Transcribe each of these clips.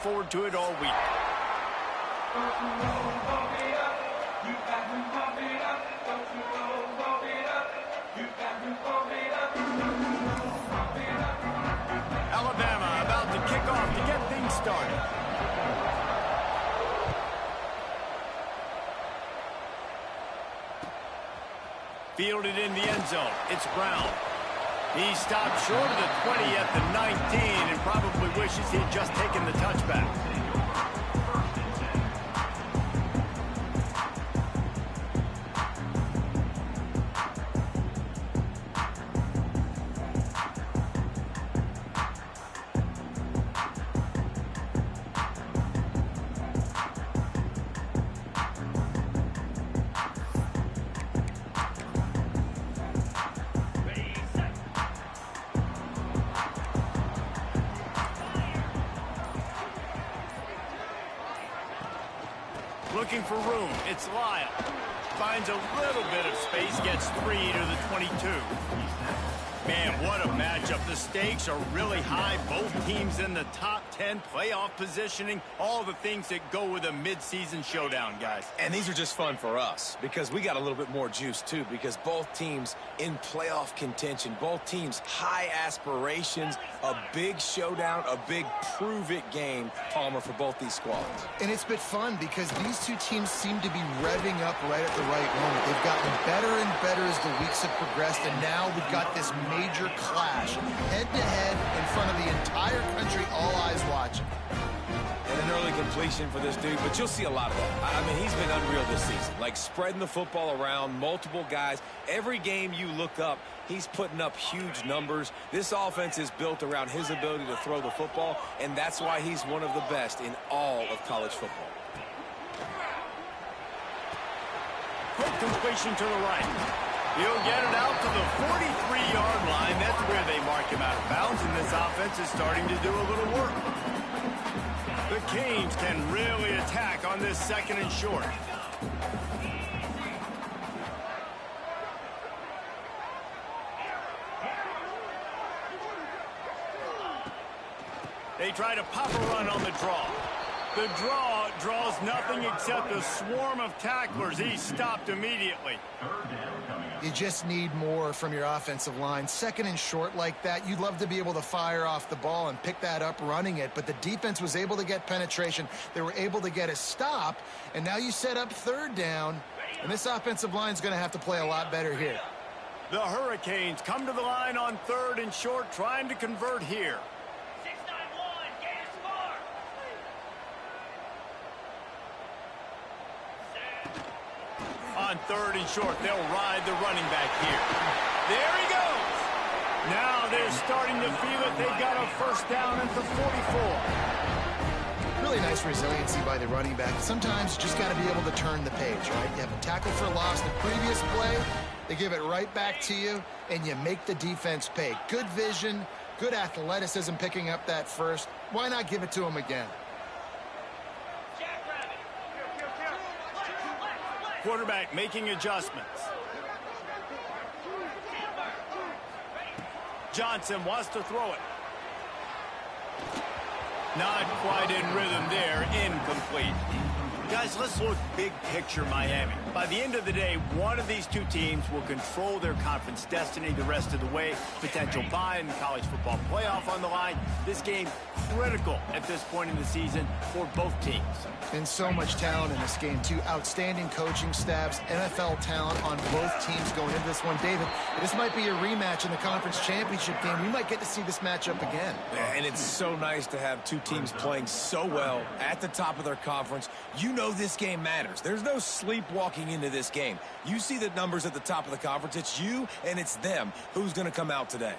Forward to it all week. Alabama about to kick off to get things started. Fielded in the end zone. It's Brown. He stopped short of the 20 at the 19 and probably wishes he'd just taken the touchback. Looking for room. It's Lyle. Finds a little bit of space. Gets 3 to the 22. Man, what a matchup. The stakes are really high. Both teams in the top 10 playoff positioning. All the things that go with a midseason showdown, guys. And these are just fun for us because we got a little bit more juice, too, because both teams in playoff contention, both teams high aspirations, a big showdown, a big prove-it game, Palmer, for both these squads. And it's been fun because these two teams seem to be revving up right at the right moment. They've gotten better and better as the weeks have progressed, and now we've got this major clash, head-to-head in front of the entire country, all eyes watching. And an early completion for this dude, but you'll see a lot of that. I mean, he's been unreal this season, like spreading the football around, multiple guys. Every game you look up, he's putting up huge numbers. This offense is built around his ability to throw the football, and that's why he's one of the best in all of college football. Quick completion to the right. He'll get it out to the 43-yard line. That's where they mark him out of bounds, and this offense is starting to do a little work. The Canes can really attack on this 2nd and short. They try to pop a run on the draw. The draw draws nothing except a swarm of tacklers. He's stopped immediately. You just need more from your offensive line. 2nd and short like that, you'd love to be able to fire off the ball and pick that up running it, but the defense was able to get penetration. They were able to get a stop, and now you set up 3rd down, and this offensive line is going to have to play a lot better here. The Hurricanes come to the line on 3rd and short, trying to convert here. On 3rd and short, they'll ride the running back here. There he goes. Now they're starting to feel it. They've got a 1st down at the 44. Really nice resiliency by the running back. Sometimes you just got to be able to turn the page, right? You have a tackle for loss the previous play. They give it right back to you, and you make the defense pay. Good vision, good athleticism picking up that 1st. Why not give it to them again? Quarterback making adjustments. Johnson wants to throw it. Not quite in rhythm there. Incomplete. Guys, let's look big picture Miami. By the end of the day, one of these two teams will control their conference destiny the rest of the way. Potential bye in the college football playoff on the line. This game critical at this point in the season for both teams. And so much talent in this game, too. Outstanding coaching staffs, NFL talent on both teams going into this one. David, this might be a rematch in the conference championship game. We might get to see this matchup again. Yeah, and it's so nice to have two teams playing so well at the top of their conference. You know this game matters. There's no sleepwalking into this game. You see the numbers at the top of the conference. It's you and it's them. Who's going to come out today?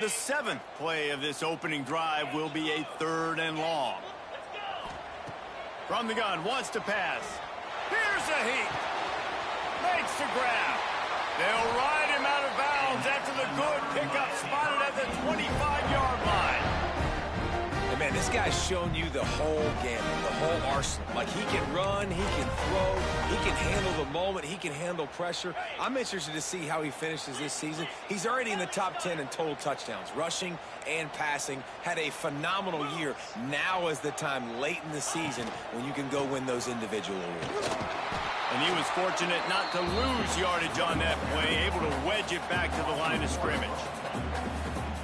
The 7th play of this opening drive will be a 3rd and long. From the gun, wants to pass. Here's a heat. Makes the grab. They'll ride him out of bounds after the good pickup spotted at the 25-yard line. And Man, this guy's shown you the whole gamut, the whole arsenal. Like, he can run, he can throw, he can handle the moment, he can handle pressure. I'm interested to see how he finishes this season. He's already in the top 10 in total touchdowns, rushing and passing. Had a phenomenal year. Now is the time late in the season when you can go win those individual awards. And he was fortunate not to lose yardage on that play, able to wedge it back to the line of scrimmage.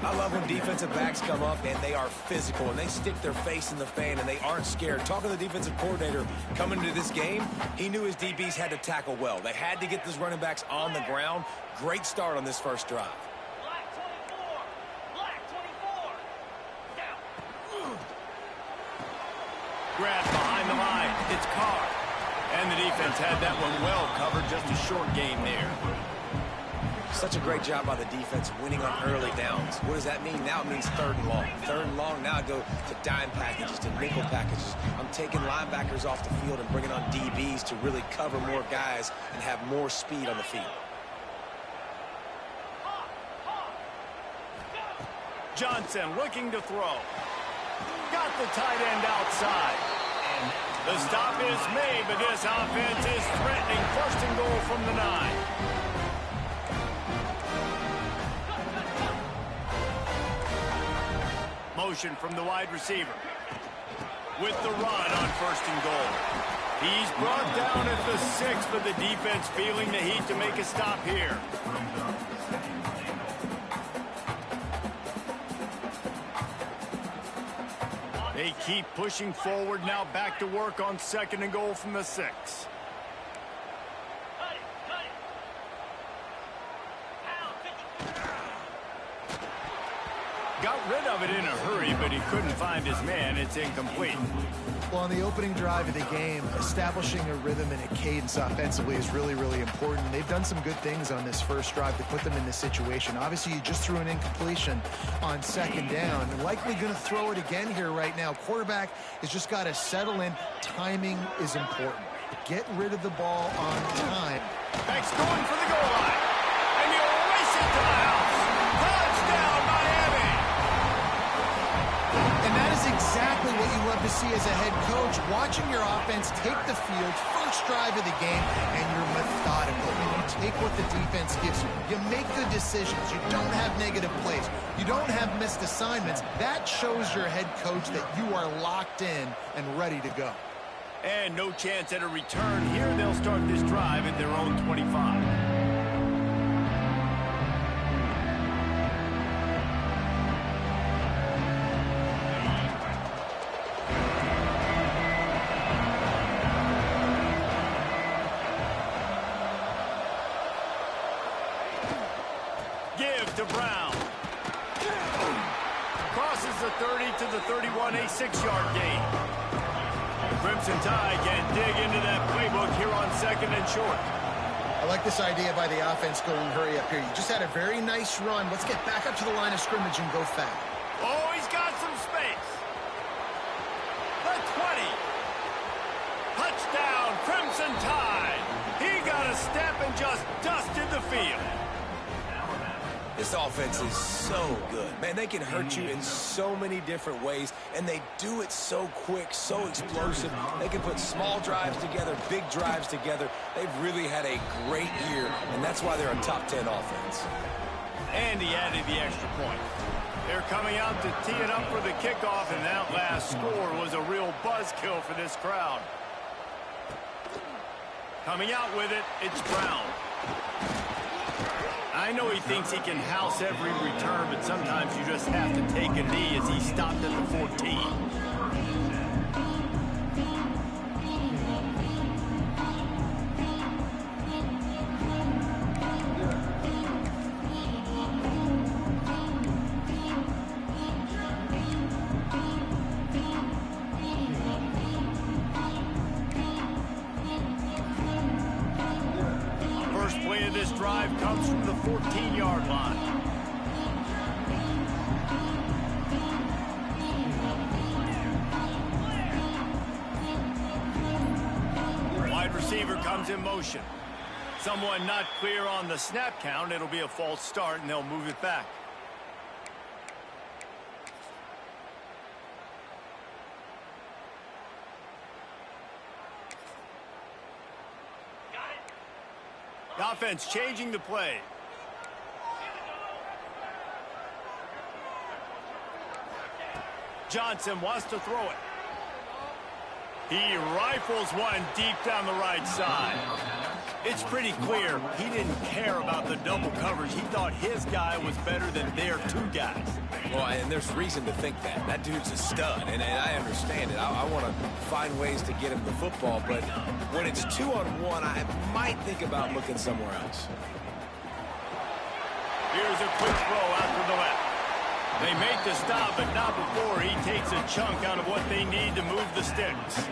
I love when defensive backs come up and they are physical and they stick their face in the fan and they aren't scared. Talking to the defensive coordinator coming into this game, he knew his DBs had to tackle well. They had to get those running backs on the ground. Great start on this first drive. Grab behind the line. It's Carr. And the defense had that one well covered. Just a short gain there. Such a great job by the defense winning on early downs. What does that mean? Now it means 3rd and long. 3rd and long, now I go to dime packages, to nickel packages. I'm taking linebackers off the field and bringing on DBs to really cover more guys and have more speed on the field. Johnson looking to throw. Got the tight end outside. And the stop is made, but this offense is threatening. 1st and goal from the 9. Motion from the wide receiver. With the run on 1st and goal. He's brought down at the 6, but the defense feeling the heat to make a stop here. They keep pushing forward, now back to work on 2nd and goal from the 6. Got rid of it in a hurry, but he couldn't find his man. It's incomplete. Well, on the opening drive of the game, establishing a rhythm and a cadence offensively is really, really important. They've done some good things on this first drive to put them in this situation. Obviously, you just threw an incompletion on 2nd down. And likely going to throw it again here right now. Quarterback has just got to settle in. Timing is important. Get rid of the ball on time. Back's going for the goal line. And he'll race it to the house. Touchdown, Miami! And that is exactly what you love to see as a head coach, watching your offense take the field, first drive of the game, and you're methodical. You take what the defense gives you. You make good decisions. You don't have negative plays. You don't have missed assignments. That shows your head coach that you are locked in and ready to go. And no chance at a return here. They'll start this drive at their own 25. To Brown. Crosses the 30 to the 31, a 6-yard gain. Crimson Tide can dig into that playbook here on 2nd and short. I like this idea by the offense going hurry up here. You just had a very nice run. Let's get back up to the line of scrimmage and go fast. Oh, he's got some space. The 20. Touchdown, Crimson Tide. He got a step and just dusted the field. This offense is so good. Man, they can hurt you in so many different ways, and they do it so quick, so explosive. They can put small drives together, big drives together. They've really had a great year, and that's why they're a top 10 offense. And he added the extra point. They're coming out to tee it up for the kickoff, and that last score was a real buzzkill for this crowd. Coming out with it, it's Brown. I know he thinks he can house every return, but sometimes you just have to take a knee as he stopped at the 14. Play of this drive comes from the 14-yard line. Wide receiver comes in motion. Someone not clear on the snap count. It'll be a false start, and they'll move it back. The offense changing the play. Johnson wants to throw it. He rifles one deep down the right side. It's pretty clear he didn't care about the double coverage. He thought his guy was better than their two guys. Well, and there's reason to think that. That dude's a stud, and I understand it. I want to find ways to get him the football, but when it's 2-on-1, I might think about looking somewhere else. Here's a quick throw out to the left. They make the stop, but not before he takes a chunk out of what they need to move the sticks.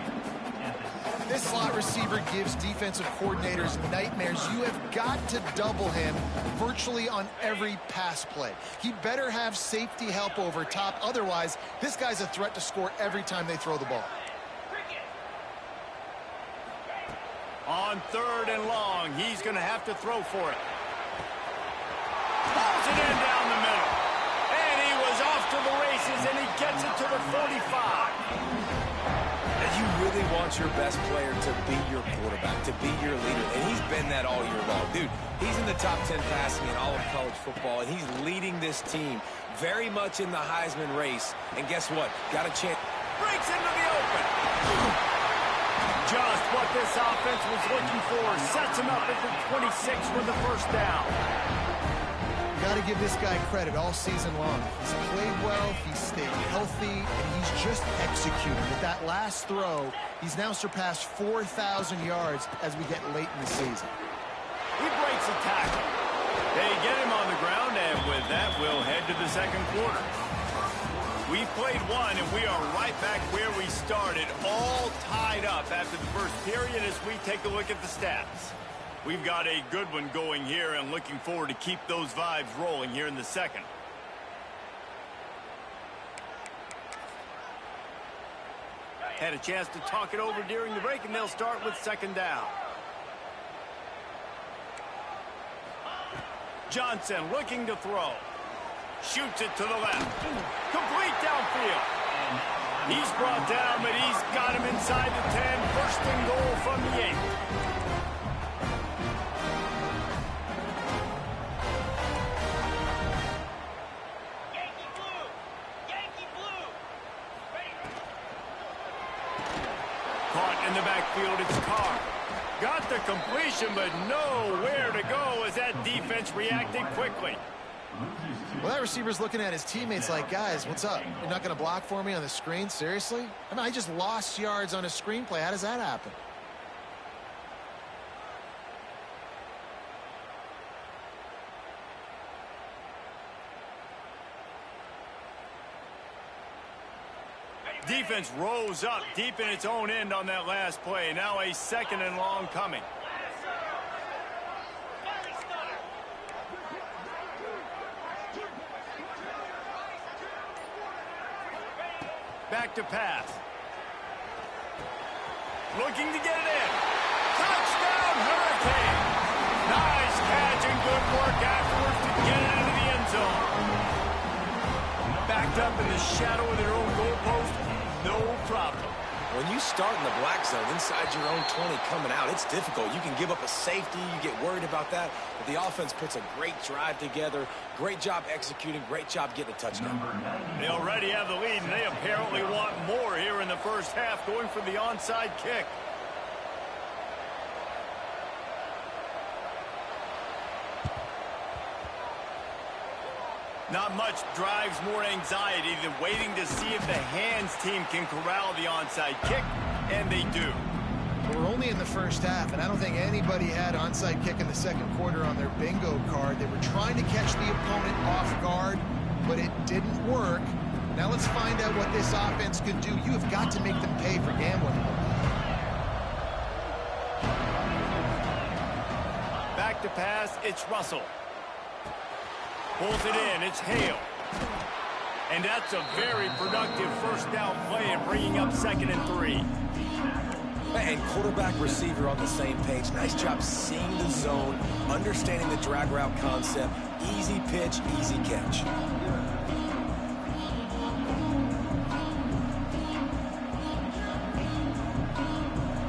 This slot receiver gives defensive coordinators nightmares. You have got to double him virtually on every pass play. He better have safety help over top. Otherwise, this guy's a threat to score every time they throw the ball. On 3rd and long, he's going to have to throw for it. Pulls it in down the middle. And he was off to the races, and he gets it to the 45. You really want your best player to be your quarterback, to be your leader, and he's been that all year long. Dude, he's in the top 10 passing in all of college football, and he's leading this team very much in the Heisman race. And guess what? Got a chance. Breaks into the open. Just what this offense was looking for. Sets him up at the 26 for the first down. Got to give this guy credit all season long. He's played well, he's stayed healthy, and he's just executing. With that last throw, he's now surpassed 4,000 yards as we get late in the season. He breaks a tackle. They get him on the ground, and with that, we'll head to the second quarter. We've played one, and we are right back where we started, all tied up after the first period as we take a look at the stats. We've got a good one going here and looking forward to keep those vibes rolling here in the second. Had a chance to talk it over during the break, and they'll start with second down. Johnson looking to throw. Shoots it to the left. Complete downfield. He's brought down, but he's got him inside the 10. First and goal from the 8. In the backfield, it's Carr. Got the completion, but nowhere to go as that defense reacted quickly. Well, that receiver's looking at his teammates like, guys, what's up? You're not going to block for me on the screen? Seriously? I mean, I just lost yards on a screenplay. How does that happen? Defense rose up deep in its own end on that last play. Now a second and long coming. Back to pass. Looking to get it in. Touchdown, Hurricane. Nice catch and good work afterwards to get it into the end zone. Backed up in the shadow of their own goalpost. No problem. When you start in the black zone inside your own 20 coming out, it's difficult. You can give up a safety. You get worried about that. But the offense puts a great drive together. Great job executing. Great job getting a touchdown. They already have the lead, and they apparently want more here in the first half, going for the onside kick. Not much drives more anxiety than waiting to see if the hands team can corral the onside kick, and they do. We're only in the first half, and I don't think anybody had onside kick in the second quarter on their bingo card. They were trying to catch the opponent off guard, but it didn't work. Now let's find out what this offense can do. You have got to make them pay for gambling. Back to pass, it's Russell. Pulls it in, it's Hale. And that's a very productive first down play and bringing up 2nd and 3. And quarterback, receiver on the same page. Nice job seeing the zone, understanding the drag route concept. Easy pitch, easy catch.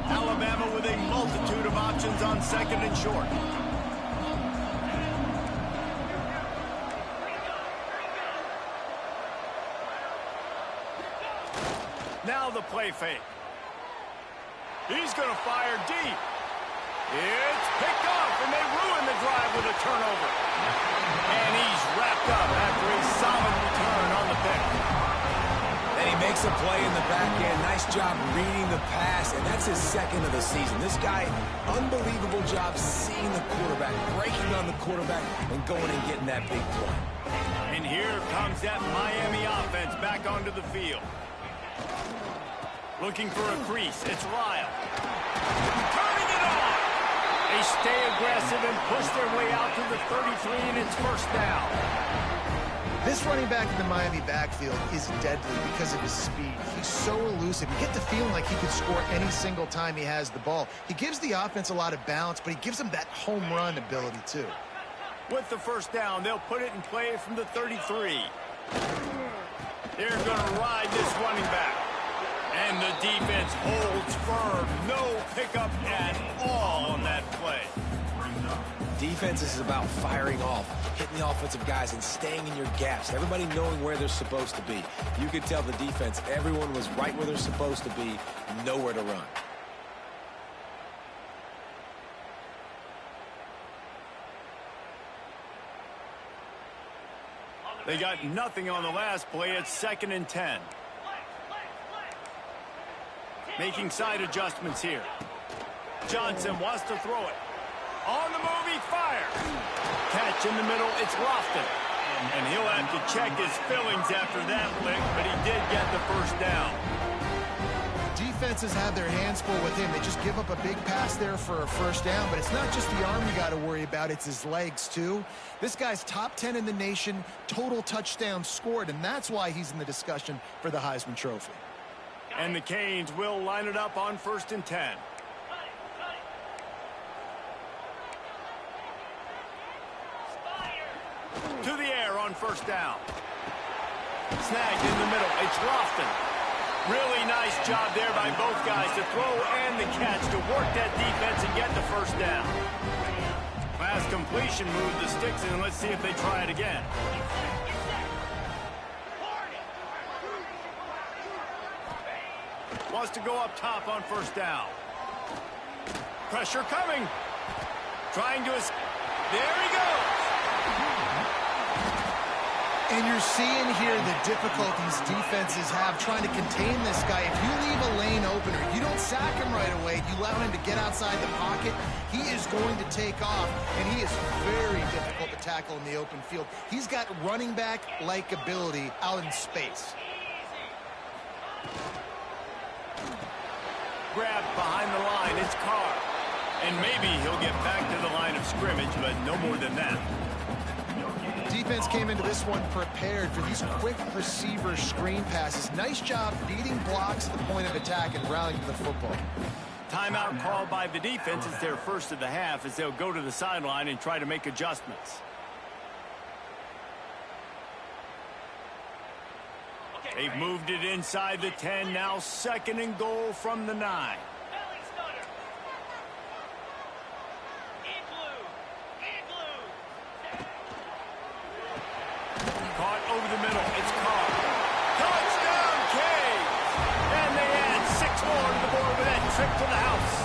Alabama with a multitude of options on 2nd and short. Now the play fake. He's going to fire deep. It's picked off, and they ruin the drive with a turnover. And he's wrapped up after a solid return on the pick. And he makes a play in the back end. Nice job reading the pass, and that's his second of the season. This guy, unbelievable job seeing the quarterback, breaking on the quarterback, and going and getting that big play. And here comes that Miami offense back onto the field. Looking for a crease. It's Lyle. Turning it on. They stay aggressive and push their way out to the 33, and it's first down. This running back in the Miami backfield is deadly because of his speed. He's so elusive. You get the feeling like he could score any single time he has the ball. He gives the offense a lot of balance, but he gives them that home run ability too. With the first down, they'll put it in play from the 33. They're going to ride this running back. And the defense holds firm. No pickup at all on that play. Defense is about firing off, hitting the offensive guys, and staying in your gaps. Everybody knowing where they're supposed to be. You could tell the defense, everyone was right where they're supposed to be, nowhere to run. They got nothing on the last play. It's 2nd and 10. Making side adjustments here. Johnson wants to throw it. On the move, he fires. Catch in the middle, it's Lofton. And he'll have to check his fillings after that lick, but he did get the first down. Defenses have their hands full with him. They just give up a big pass there for a first down, but it's not just the arm you got to worry about, it's his legs too. This guy's top 10 in the nation, total touchdowns scored, and that's why he's in the discussion for the Heisman Trophy. And the Canes will line it up on 1st and 10. To the air on first down. Snagged in the middle. It's Lofton. Really nice job there by both guys to throw and the catch to work that defense and get the first down. Pass completion, move the sticks, and let's see if they try it again. Wants to go up top on first down. Pressure coming. Trying to escape. There he goes. And you're seeing here the difficulties defenses have trying to contain this guy. If you leave a lane open or you don't sack him right away, you allow him to get outside the pocket, he is going to take off, and he is very difficult to tackle in the open field. He's got running back-like ability out in space. Grabbed behind the line, it's Carr. And maybe he'll get back to the line of scrimmage, but no more than that. Defense came into this one prepared for these quick receiver screen passes. Nice job beating blocks at the point of attack and rallying to the football. Timeout called by the defense. It's their first of the half as they'll go to the sideline and try to make adjustments. They've moved it inside the 10. Now 2nd and goal from the 9. Caught over the middle. It's Carr. Touchdown, Canes! And they add 6 more to the board with that trip to the house.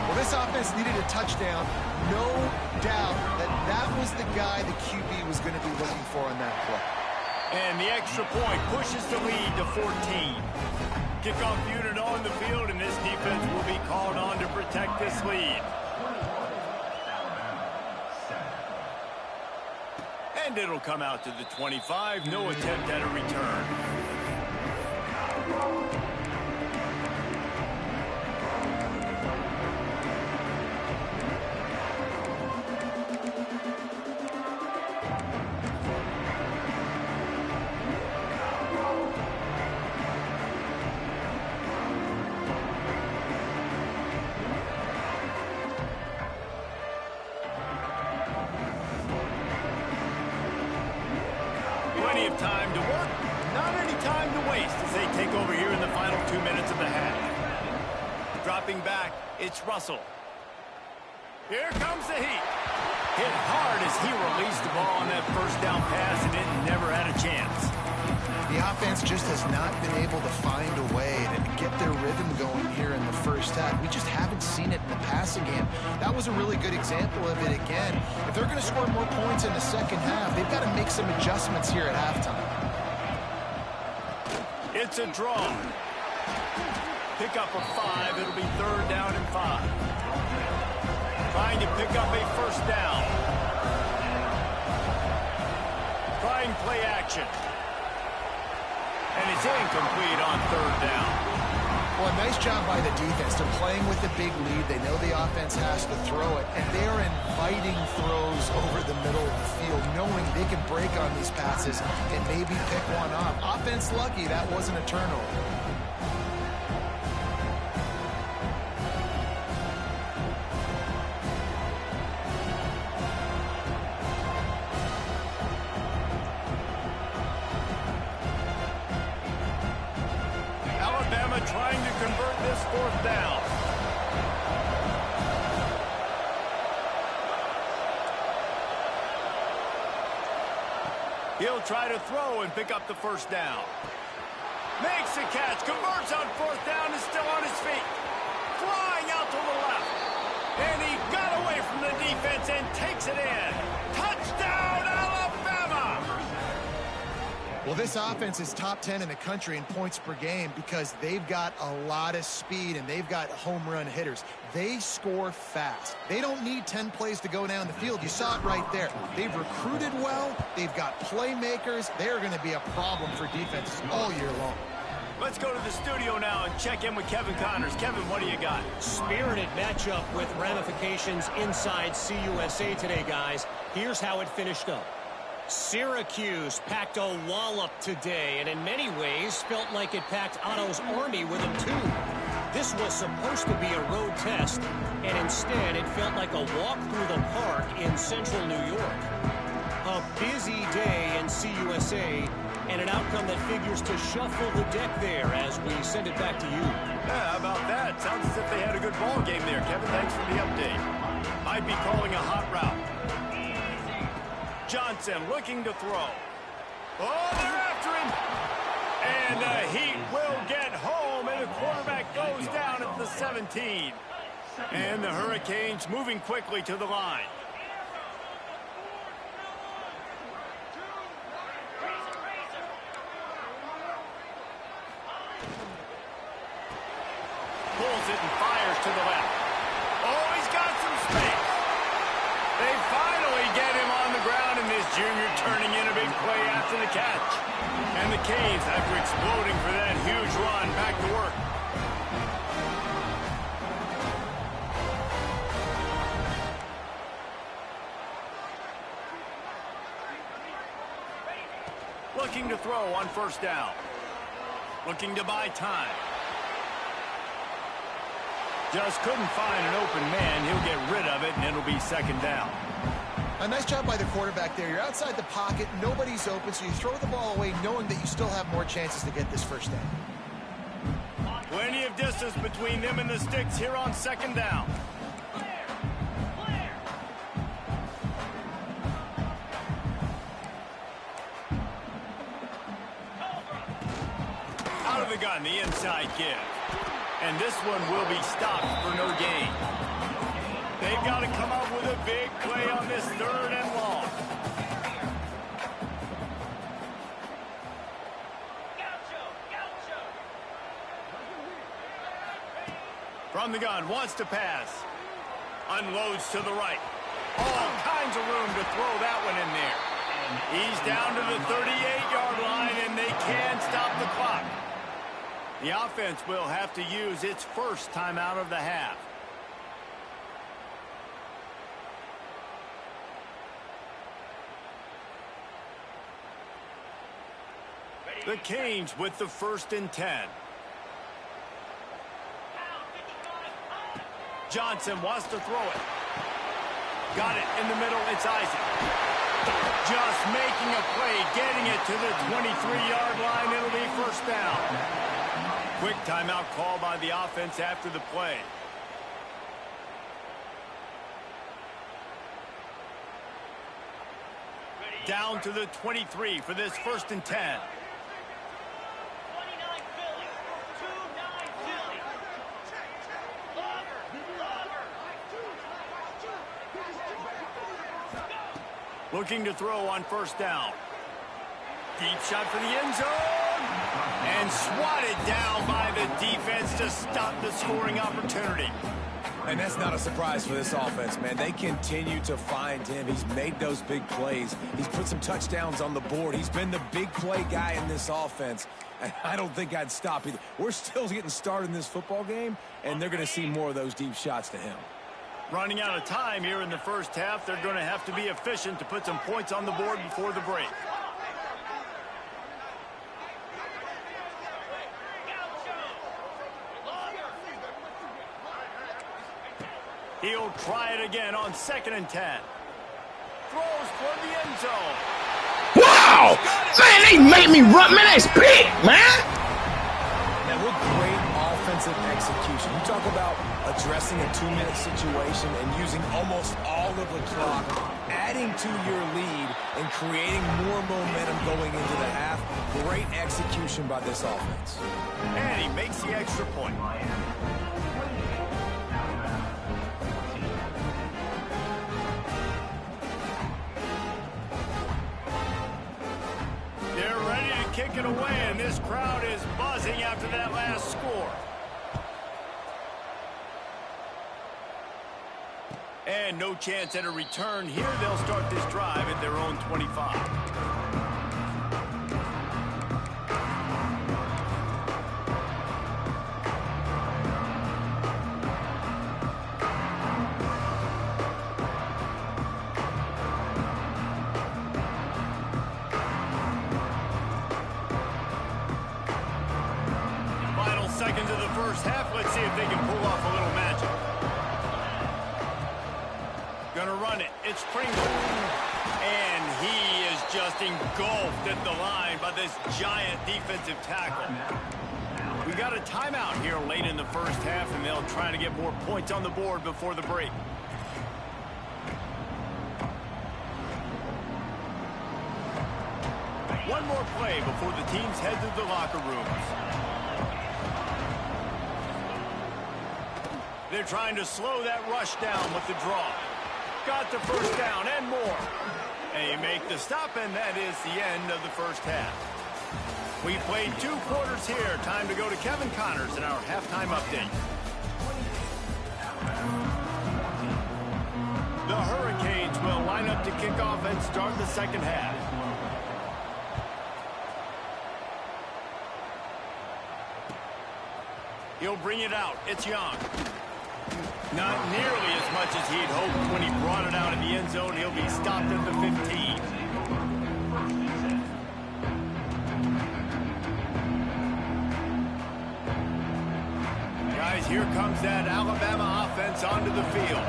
Well, this offense needed a touchdown. No doubt that that was the guy the QB was going to be looking for on that play. And the extra point pushes the lead to 14. Kickoff unit on the field, and this defense will be called on to protect this lead. And it'll come out to the 25. No attempt at a return. Plenty of time to work, not any time to waste as they take over here in the final 2 minutes of the half. Dropping back, it's Russell. Here comes the heat. Hit hard as he released the ball on that first down pass, and it never had a chance. The offense just has not been able to find a way to get their rhythm going here in the first half. We just haven't seen it in the passing game. That was a really good example of it again. If they're going to score more points in the second half, they've got to make some adjustments here at halftime. It's a draw. Pick up a 5. It'll be 3rd down and 5. Trying to pick up a first down. Trying play action. And it's incomplete on 3rd down. Well, a nice job by the defense. They're playing with a big lead. They know the offense has to throw it, and they are inviting throws over the middle of the field, knowing they can break on these passes and maybe pick one off. Offense lucky that wasn't a turnover. Trying to convert this 4th down. He'll try to throw and pick up the first down. Makes the catch, converts on 4th down, is still on his feet. Flying out to the left. And he got away from the defense and takes it in. Touchdown, Alabama! Well, this offense is top 10 in the country in points per game because they've got a lot of speed and they've got home run hitters. They score fast. They don't need 10 plays to go down the field. You saw it right there. They've recruited well. They've got playmakers. They're going to be a problem for defenses all year long. Let's go to the studio now and check in with Kevin Connors. Kevin, what do you got? Spirited matchup with ramifications inside CUSA today, guys. Here's how it finished up. Syracuse packed a wallop today, and in many ways felt like it packed Otto's Army with them too. This was supposed to be a road test, and instead it felt like a walk through the park in central New York. A busy day in CUSA, and an outcome that figures to shuffle the deck there as we send it back to you. Yeah, how about that? Sounds as if they had a good ball game there. Kevin, thanks for the update. Might be calling a hot route. Johnson looking to throw. Oh, they're after him. And the Heat will get home, and the quarterback goes down at the 17. And the Hurricanes moving quickly to the line. Pulls it and fires to the left. Oh, he's got some space. They finally get him on the ground, and this junior turning in a big play after the catch. And the Canes, after exploding for that huge run, back to work. Looking to throw on first down. Looking to buy time. Just couldn't find an open man. He'll get rid of it, and it'll be 2nd down. A nice job by the quarterback there. You're outside the pocket. Nobody's open, so you throw the ball away knowing that you still have more chances to get this first down. Plenty of distance between them and the sticks here on 2nd down. Out of the gun, the inside give. And this one will be stopped for no gain. They've got to come up with a big play on this 3rd and long. From the gun, wants to pass. Unloads to the right. All kinds of room to throw that one in there. He's down to the 38-yard line, and they can't stop the clock. The offense will have to use its first timeout of the half. The Canes with the 1st and 10. Johnson wants to throw it. Got it in the middle. It's Isaac. Just making a play, getting it to the 23-yard line. It'll be 1st down. Quick timeout call by the offense after the play. Down to the 23 for this 1st and 10. Looking to throw on first down. Deep shot for the end zone. And swatted down by the defense to stop the scoring opportunity. And that's not a surprise for this offense, man. They continue to find him. He's made those big plays. He's put some touchdowns on the board. He's been the big play guy in this offense. And I don't think I'd stop either. We're still getting started in this football game, and they're going to see more of those deep shots to him. Running out of time here in the first half. They're going to have to be efficient to put some points on the board before the break. He'll try it again on 2nd and 10. Throws for the end zone. Wow! Man, they made me run. Man, that's big, man. Man, what great offensive execution. You talk about addressing a 2-minute situation and using almost all of the clock, adding to your lead and creating more momentum going into the half. Great execution by this offense. And he makes the extra point. Kick it away, and this crowd is buzzing after that last score. And no chance at a return here. They'll start this drive at their own 25. Seconds of the first half. Let's see if they can pull off a little magic. Gonna run it. It's Pringle. And he is just engulfed at the line by this giant defensive tackle. We got a timeout here late in the first half, and they'll try to get more points on the board before the break. One more play before the teams head to the locker rooms. They're trying to slow that rush down with the draw. Got the first down and more. And you make the stop, and that is the end of the first half. We played 2 quarters here. Time to go to Kevin Connors in our halftime update. The Hurricanes will line up to kick off and start the second half. He'll bring it out. It's Young. Not nearly as much as he'd hoped when he brought it out in the end zone. He'll be stopped at the 15. Guys, here comes that Alabama offense onto the field.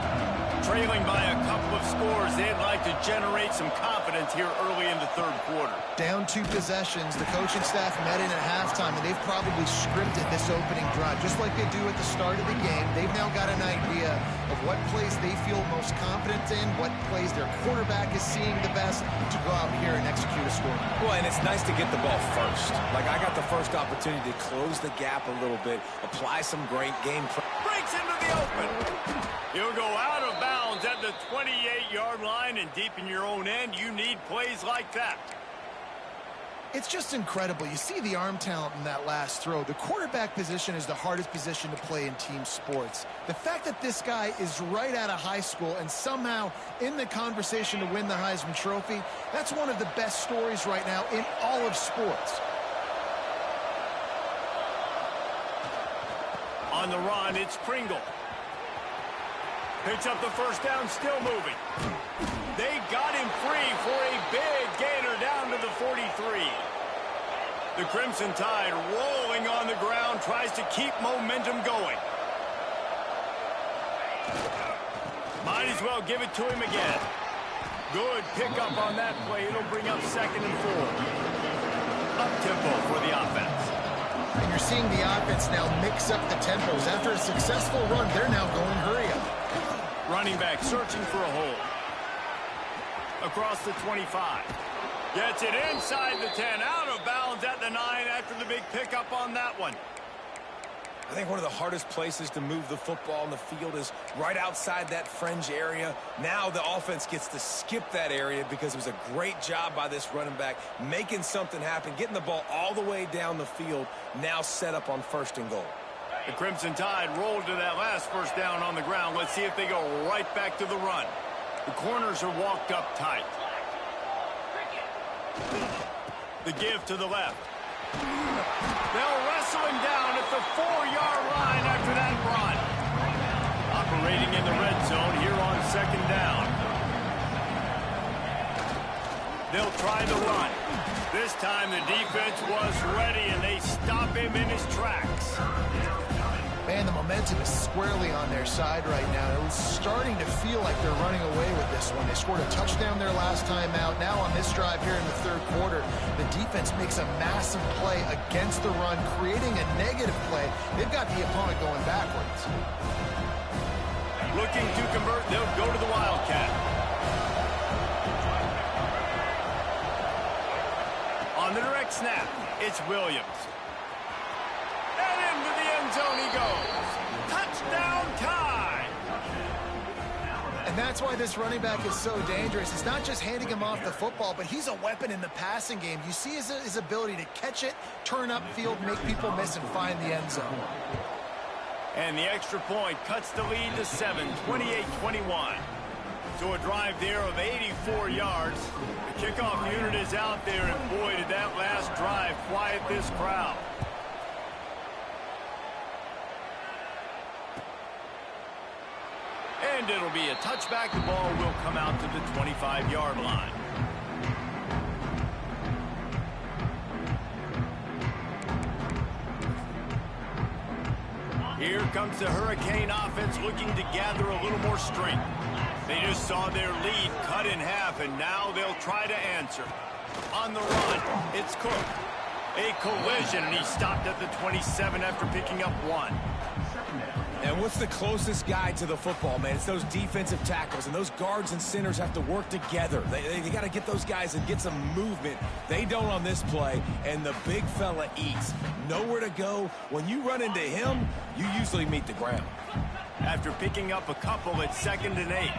Trailing by a couple of scores, they'd like to generate some confidence here early in the third quarter. Down 2 possessions, the coaching staff met in at halftime, and they've probably scripted this opening drive. Just like they do at the start of the game, they've now got an idea of what plays they feel most confident in, what plays their quarterback is seeing the best to go out here and execute a score. Well, and it's nice to get the ball first. Like, I got the first opportunity to close the gap a little bit, apply some great game. Breaks into the open. He'll go out of bounds at the 28-yard line, and deep in your own end, you need plays like that. It's just incredible. You see the arm talent in that last throw. The quarterback position is the hardest position to play in team sports. The fact that this guy is right out of high school and somehow in the conversation to win the Heisman Trophy, that's one of the best stories right now in all of sports. On the run, it's Pringle. Picks up the first down, still moving. They got him free for a big gainer down to the 43. The Crimson Tide rolling on the ground, tries to keep momentum going. Might as well give it to him again. Good pickup on that play. It'll bring up 2nd and 4. Up-tempo for the offense. And you're seeing the offense now mix up the tempos. After a successful run, they're now going hurry up. Running back searching for a hole. Across the 25. Gets it inside the 10. Out of bounds at the 9 after the big pickup on that one. I think one of the hardest places to move the football in the field is right outside that fringe area. Now the offense gets to skip that area because it was a great job by this running back making something happen, getting the ball all the way down the field, now set up on 1st and goal. The Crimson Tide rolled to that last first down on the ground. Let's see if they go right back to the run. The corners are walked up tight. The give to the left. They'll wrestle him down at the 4-yard line after that run. Operating in the red zone here on 2nd down. They'll try the run. This time the defense was ready and they stop him in his tracks. Man, the momentum is squarely on their side right now. It was starting to feel like they're running away with this one. They scored a touchdown their last time out. Now on this drive here in the 3rd quarter, the defense makes a massive play against the run, creating a negative play. They've got the opponent going backwards. Looking to convert, they'll go to the Wildcat. On the direct snap, it's Williams. And into the end zone he goes. Touchdown Tide! And that's why this running back is so dangerous. It's not just handing him off the football, but he's a weapon in the passing game. You see his ability to catch it, turn upfield, make people miss, and find the end zone. And the extra point cuts the lead to 7, 28-21. So a drive there of 84 yards. The kickoff unit is out there, and boy, did that last drive quiet this crowd. And it'll be a touchback. The ball will come out to the 25-yard line. Here comes the Hurricane offense looking to gather a little more strength. They just saw their lead cut in half, and now they'll try to answer. On the run, it's Cook. A collision, and he stopped at the 27 after picking up 1. And what's the closest guy to the football, man? It's those defensive tackles, and those guards and centers have to work together. They got to get those guys and get some movement. They don't on this play, and the big fella eats. Nowhere to go. When you run into him, you usually meet the ground. After picking up a couple at 2nd and 8.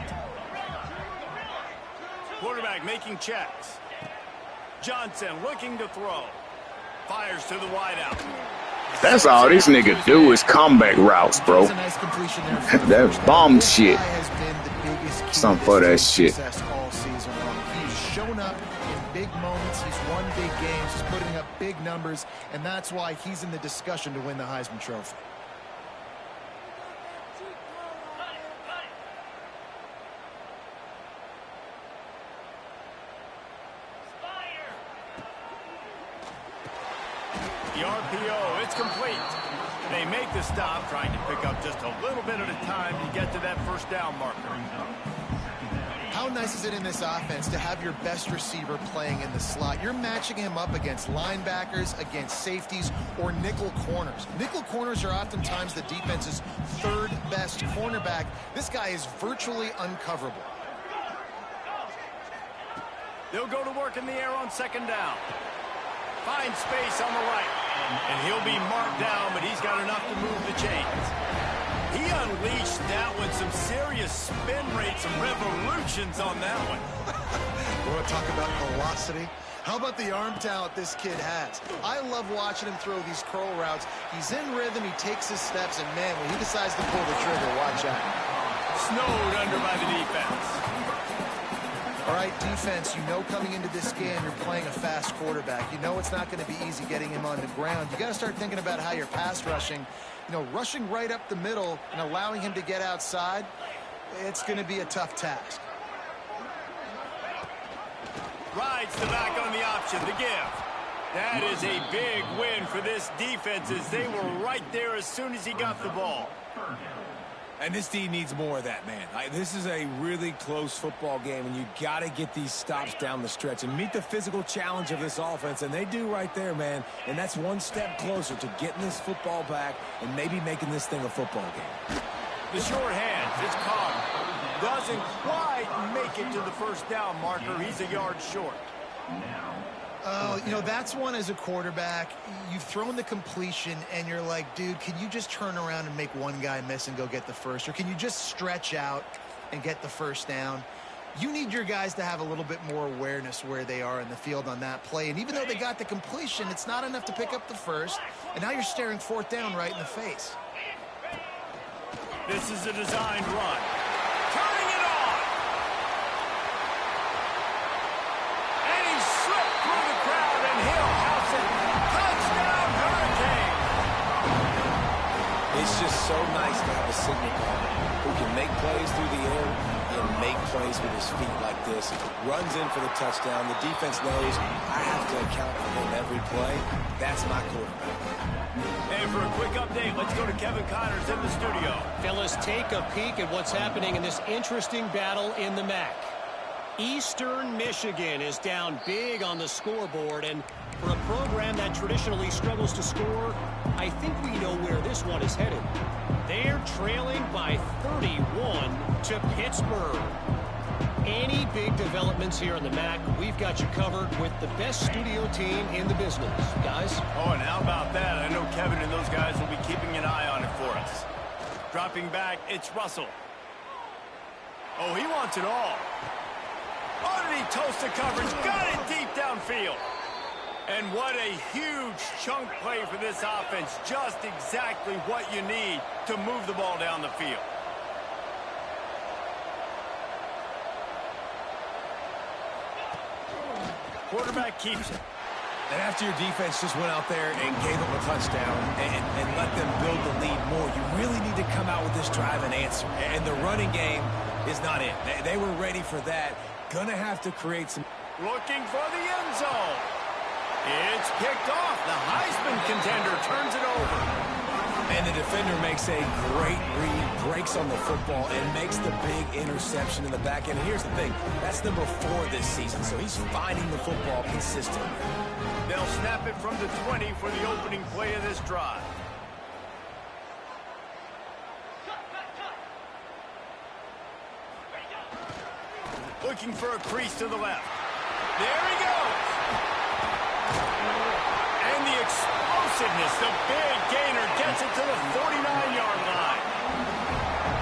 Quarterback making checks. Johnson looking to throw. Fires to the wideout. That's all this nigga do is comeback routes, bro. Nice completion there. That's bomb shit. Has been the biggest key Something for that shit. all season long. He's shown up in big moments. He's won big games. He's putting up big numbers, and that's why he's in the discussion to win the Heisman Trophy. The RPO, it's complete. They make the stop, trying to pick up just a little bit at a time to get to that first down marker. How nice is it in this offense to have your best receiver playing in the slot? You're matching him up against linebackers, against safeties, or nickel corners. Nickel corners are oftentimes the defense's 3rd best cornerback. This guy is virtually uncoverable. They'll go to work in the air on 2nd down. Finds space on the right. And he'll be marked down, but he's got enough to move the chains. He unleashed that one. Some serious spin rates, some revolutions on that one. You want to talk about velocity? How about the arm talent this kid has? I love watching him throw these curl routes. He's in rhythm, he takes his steps, and man, when he decides to pull the trigger, watch out. Snowed under by the defense. All right, defense, you know coming into this game you're playing a fast quarterback. You know it's not going to be easy getting him on the ground. You got to start thinking about how you're pass rushing. You know, rushing right up the middle and allowing him to get outside, it's going to be a tough task. Rides the back on the option, the give. That is a big win for this defense as they were right there as soon as he got the ball. And this team needs more of that, man. This is a really close football game, and you got to get these stops down the stretch and meet the physical challenge of this offense, and they do right there, man. And that's one step closer to getting this football back and maybe making this thing a football game. The short hands, it's caught. Doesn't quite make it to the first down marker. He's a yard short. Oh, you know, that's one as a quarterback. You've thrown the completion, and you're like, dude, can you just turn around and make one guy miss and go get the first? Or can you just stretch out and get the first down? You need your guys to have a little bit more awareness where they are in the field on that play. And even though they got the completion, it's not enough to pick up the first. And now you're staring fourth down right in the face. This is a designed run. Turning it on. And he slipped through the crowd, and he'll house it. Touchdown, Hurricane. It's just so nice to have a signal caller who can make plays through the air and make plays with his feet like this. Runs in for the touchdown. The defense knows I have to account for him every play. That's my quarterback. And for a quick update, let's go to Kevin Connors in the studio. Fellas, take a peek at what's happening in this interesting battle in the MAC. Eastern Michigan is down big on the scoreboard, and for a program that traditionally struggles to score, I think we know where this one is headed. They're trailing by 31 to Pittsburgh. Any big developments here in the MAC, we've got you covered with the best studio team in the business. Guys? Oh, and how about that? I know Kevin and those guys will be keeping an eye on it for us. Dropping back, it's Russell. Oh, he wants it all. Oh, did he toast the coverage? Got it deep downfield. And what a huge chunk play for this offense. Just exactly what you need to move the ball down the field. Quarterback keeps it. And after your defense just went out there and gave them a touchdown and let them build the lead more, you really need to come out with this drive and answer. And the running game is not it. They were ready for that. Gonna have to create some... Looking for the end zone. It's picked off. The Heisman contender turns it over. And the defender makes a great read, breaks on the football, and makes the big interception in the back end. And here's the thing, that's number 4 this season, so he's finding the football consistently. They'll snap it from the 20 for the opening play of this drive. Looking for a crease to the left. There he goes. And the explosiveness, the big gainer gets it to the 49-yard line.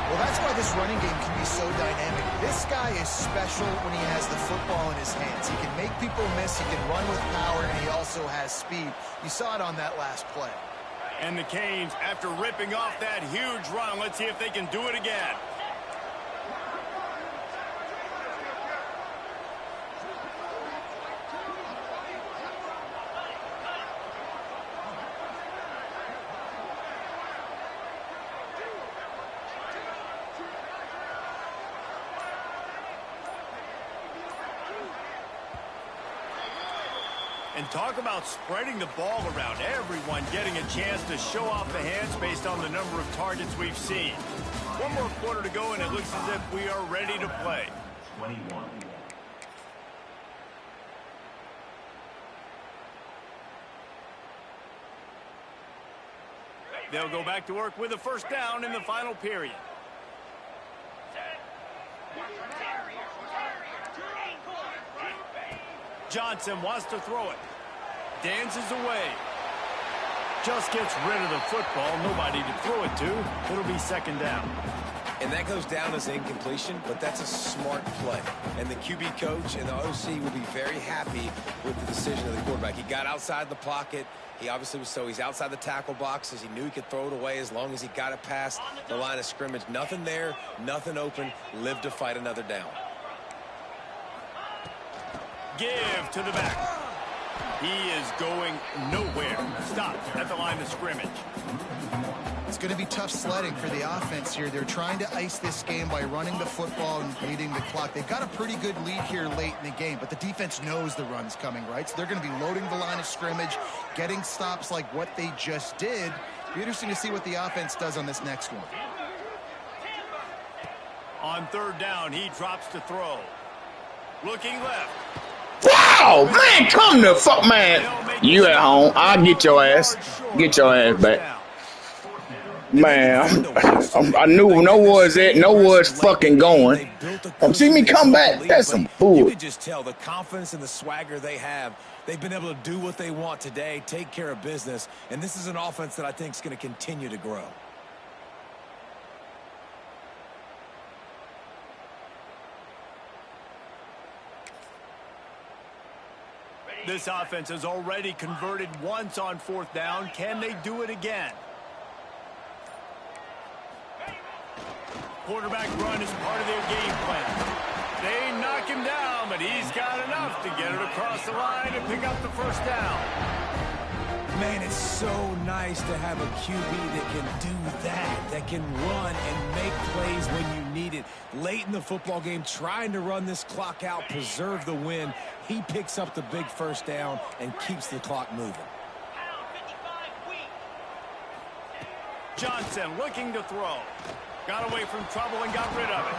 Well, that's why this running game can be so dynamic. This guy is special when he has the football in his hands. He can make people miss, he can run with power, and he also has speed. You saw it on that last play. And the Canes, after ripping off that huge run, let's see if they can do it again. And talk about spreading the ball around. Everyone getting a chance to show off the hands based on the number of targets we've seen. One more quarter to go, and it looks as if we are ready to play. 21. They'll go back to work with a first down in the final period. Johnson wants to throw it. Dances away. Just gets rid of the football. Nobody to throw it to. It'll be second down. And that goes down as incompletion, but that's a smart play. And the QB coach and the OC will be very happy with the decision of the quarterback. He got outside the pocket. He obviously was he's outside the tackle boxes. He knew he could throw it away as long as he got it past the line of scrimmage. Nothing there, nothing open. Live to fight another down. Give to the back. He is going nowhere. Stopped at the line of scrimmage. It's going to be tough sledding for the offense here. They're trying to ice this game by running the football and beating the clock. They've got a pretty good lead here late in the game, but the defense knows the run's coming, right? So they're going to be loading the line of scrimmage, getting stops like what they just did. Be interesting to see what the offense does on this next one. On third down, he drops to throw. Looking left. Wow, man, come the fuck, man. You at home. I'll get your ass. Get your ass back. Man, I knew Noah's fucking going. See me come back. That's some fool. You can just tell the confidence and the swagger they have. They've been able to do what they want today, take care of business, and this is an offense that I think is going to continue to grow. This offense has already converted once on 4th down. Can they do it again? Quarterback run is part of their game plan. They knock him down, but he's got enough to get it across the line and pick up the 1st down. Man, it's so nice to have a QB that can do that can run and make plays when you need it. Late in the football game, trying to run this clock out, preserve the win. He picks up the big 1st down and keeps the clock moving. Johnson looking to throw. Got away from trouble and got rid of it.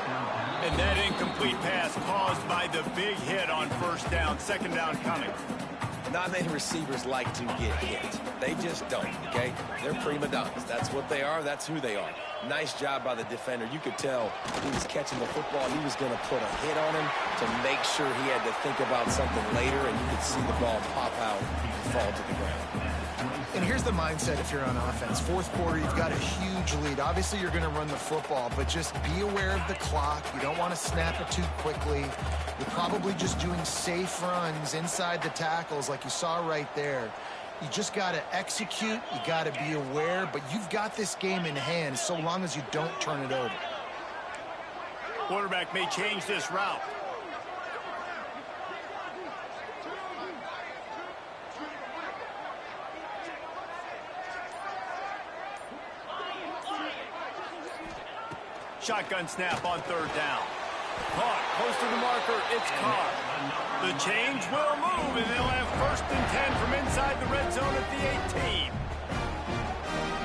And that incomplete pass caused by the big hit on 1st down, 2nd down coming. Not many receivers like to get hit. They just don't, okay? They're prima donnas. That's what they are. That's who they are. Nice job by the defender. You could tell he was catching the football. He was going to put a hit on him to make sure he had to think about something later, and you could see the ball pop out and fall to the ground. And here's the mindset if you're on offense. 4th quarter, you've got a huge lead. Obviously, you're going to run the football, but just be aware of the clock. You don't want to snap it too quickly. You're probably just doing safe runs inside the tackles like you saw right there. You just got to execute. You got to be aware, but you've got this game in hand so long as you don't turn it over. Quarterback may change this route. Shotgun snap on 3rd down. Caught close to the marker. It's Carr. The change will move, and they'll have 1st and 10 from inside the red zone at the 18.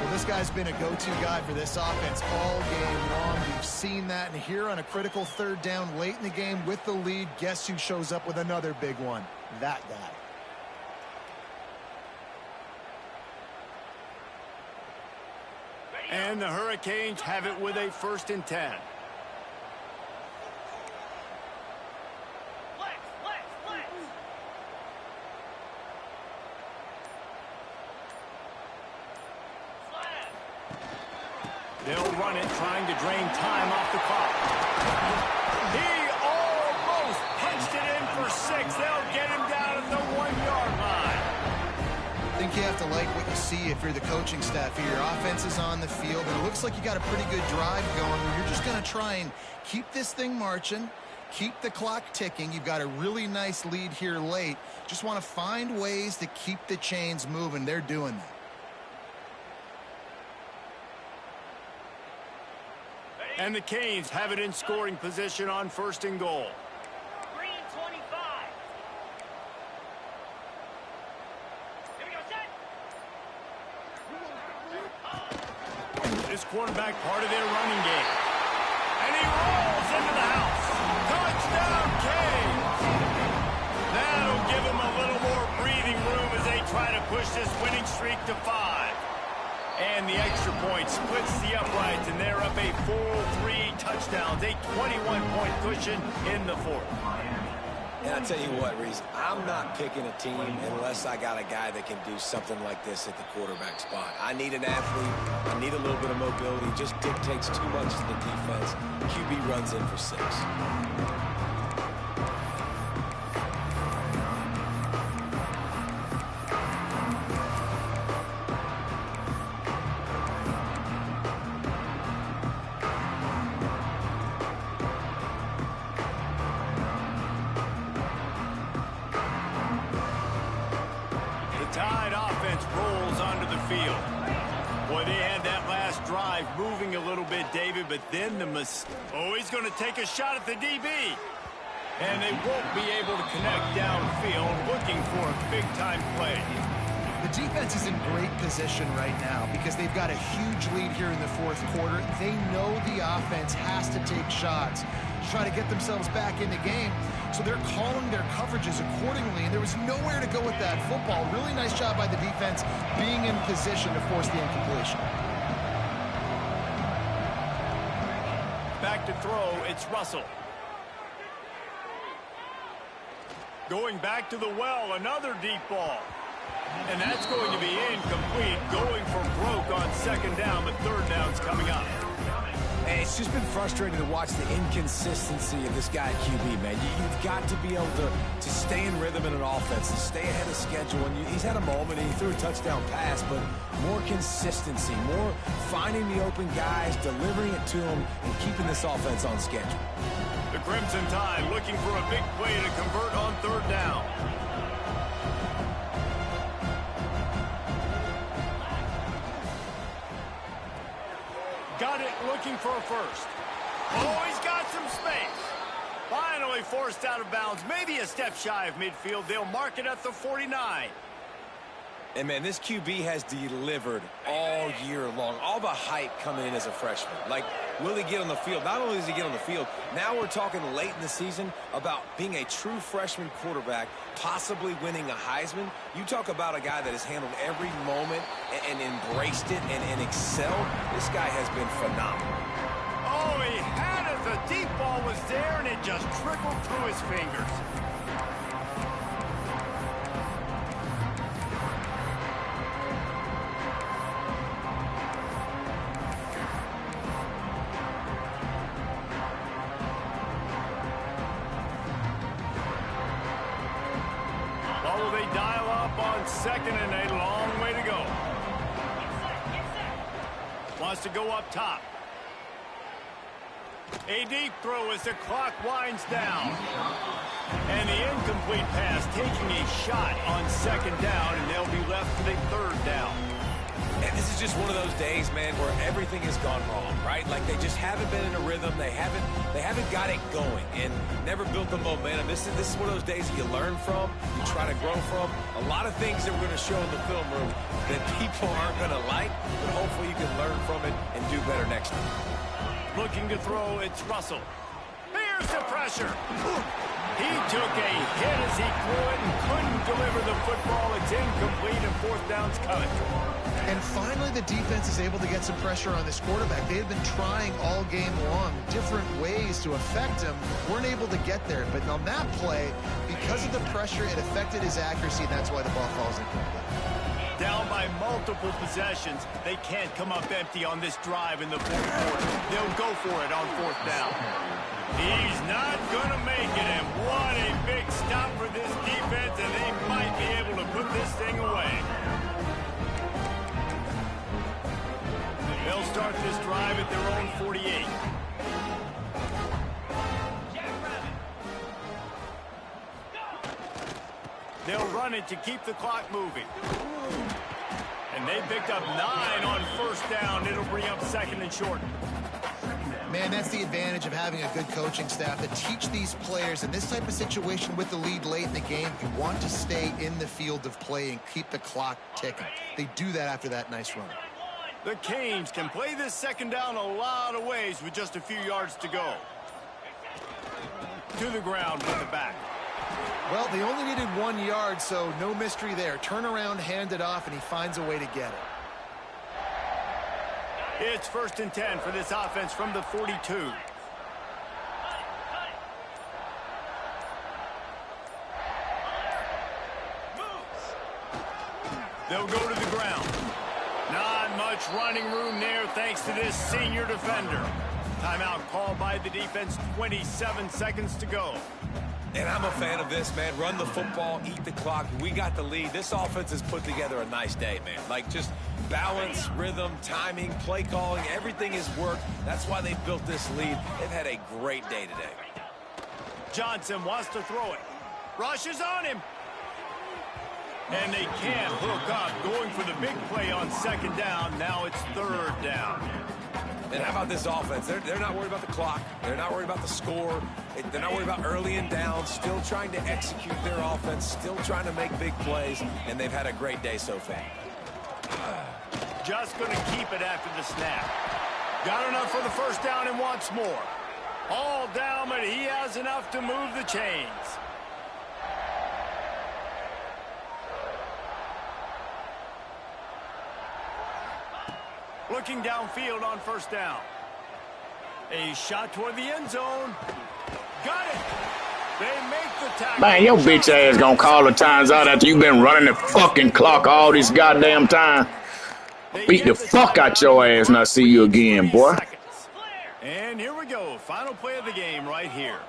Well, this guy's been a go-to guy for this offense all game long. We've seen that, and here on a critical 3rd down late in the game with the lead, guess who shows up with another big one? That guy. And the Hurricanes have it with a 1st and 10. They'll run it, trying to drain time off the clock. He almost punched it in for 6. They'll get him down at the 1-yard line. I think you have to like what you see if you're the coaching staff here. Your offense is on the field, and it looks like you got a pretty good drive going. You're just going to try and keep this thing marching, keep the clock ticking. You've got a really nice lead here late. Just want to find ways to keep the chains moving. They're doing that. And the Canes have it in scoring position on 1st and goal. Green 25. Here we go, set. This quarterback part of their running game. And he rolls into the house. Touchdown, Canes. That'll give them a little more breathing room as they try to push this winning streak to 5. And the extra point splits the uprights, and they're up a full 3 touchdowns, a 21-point cushion in the 4th. And I tell you what, Reese, I'm not picking a team unless I got a guy that can do something like this at the quarterback spot. I need an athlete. I need a little bit of mobility. It just dictates too much to the defense. QB runs in for 6. Moving a little bit, David, but then he's going to take a shot at the DB. And they won't be able to connect downfield, looking for a big-time play. The defense is in great position right now because they've got a huge lead here in the 4th quarter. They know the offense has to take shots to try to get themselves back in the game. So they're calling their coverages accordingly, and there was nowhere to go with that football. Really nice job by the defense being in position to force the incompletion. back to throw, it's Russell. Going back to the well, another deep ball. And that's going to be incomplete, going for broke on second down, but third down's coming up. Hey, it's just been frustrating to watch the inconsistency of this guy at QB, man. You've got to be able to stay in rhythm in an offense and stay ahead of schedule. And he's had a moment, and he threw a touchdown pass, but more consistency, more finding the open guys, delivering it to them, and keeping this offense on schedule. The Crimson Tide looking for a big play to convert on third down. Got it, looking for a first. Oh, he's got some space. Finally forced out of bounds, maybe a step shy of midfield. They'll mark it at the 49. And, man, this QB has delivered all year long. All the hype coming in as a freshman. Like, will he get on the field? Not only does he get on the field, now we're talking late in the season about being a true freshman quarterback, possibly winning a Heisman. You talk about a guy that has handled every moment and embraced it and excelled. This guy has been phenomenal. Oh, he had it. The deep ball was there, and it just trickled through his fingers. Second and a long way to go. Wants to go up top. A deep throw as the clock winds down. And the incomplete pass taking a shot on second down, and they'll be left with a third down. And this is just one of those days, man, where everything has gone wrong, right? Like they just haven't been in a rhythm. They haven't got it going and never built the momentum. This is one of those days that you learn from, you try to grow from. A lot of things that we're going to show in the film room that people aren't going to like, but hopefully you can learn from it and do better next time. Looking to throw, it's Russell. Here's the pressure. He took a hit as he threw it and couldn't deliver the football. It's incomplete and fourth down's coming. And finally, the defense is able to get some pressure on this quarterback. They had been trying all game long different ways to affect him. Weren't able to get there. But on that play, because of the pressure, it affected his accuracy, and that's why the ball falls incomplete. Down by multiple possessions. They can't come up empty on this drive in the fourth quarter. They'll go for it on fourth down. He's not going to make it, and what a big stop for this defense, and they might be able to put this thing away. They'll start this drive at their own 48. They'll run it to keep the clock moving. And they picked up 9 on first down. It'll bring up second and short. Man, that's the advantage of having a good coaching staff to teach these players in this type of situation with the lead late in the game. You want to stay in the field of play and keep the clock ticking. They do that after that nice run. The Canes can play this second down a lot of ways with just a few yards to go. To the ground with the back. Well, they only needed 1 yard, so no mystery there. Turn around, hand it off, and he finds a way to get it. It's 1st and 10 for this offense from the 42. They'll go to the ground. Not much running room there thanks to this senior defender. Timeout called by the defense, 27 seconds to go. And I'm a fan of this, man. Run the football, eat the clock. We got the lead. This offense has put together a nice day, man. Like just balance, rhythm, timing, play calling, everything has worked. That's why they built this lead. They've had a great day today. Johnson wants to throw it. Rushes on him. And they can't hook up. Going for the big play on second down. Now it's third down. And how about this offense? They're not worried about the clock. They're not worried about the score. They're not worried about early and down. Still trying to execute their offense. Still trying to make big plays. And they've had a great day so far. Just going to keep it after the snap. Got enough for the first down and wants more. All down, but he has enough to move the chains. Looking downfield on first down. A shot toward the end zone. Got it. They make the tackle. Man, your bitch ass gonna call the times out after you been running the fucking clock all this goddamn time. Beat the fuck out your ass and I'll see you again, boy. And here we go. Final play of the game right here.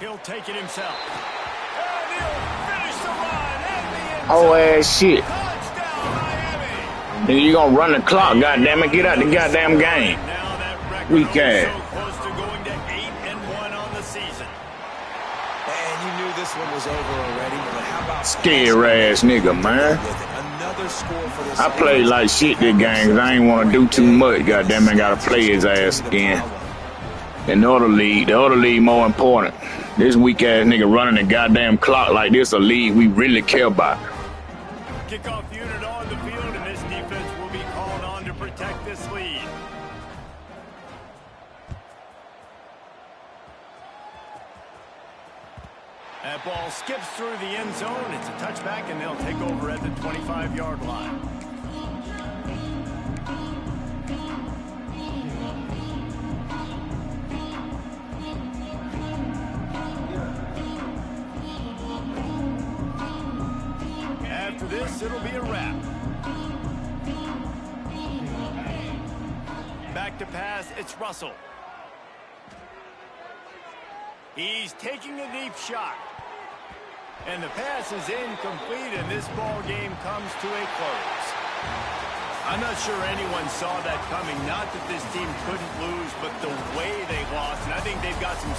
He'll take it himself. And he'll finish the run at the end zone. Oh ass shit. Touchdown, Miami. Nigga, you gonna run the clock, goddammit. Get out the goddamn game. Now that record Weak ass. so close to going to 8-1 on the season. And you knew this one was over already. But how about Scary ass nigga, man. another score for this? I played like shit this game because I ain't want to do too much. Goddammit, gotta play his ass again. In the other league more important. This weak ass nigga running the goddamn clock like this a league we really care about. Kickoff unit on the field, and this defense will be called on to protect this lead. That ball skips through the end zone. It's a touchback, and they'll take over at the 25-yard line. After this, it'll be a wrap. Back to pass, it's Russell. He's taking a deep shot. And the pass is incomplete, and this ball game comes to a close. I'm not sure anyone saw that coming. Not that this team couldn't lose, but the way they lost, and I think they've got some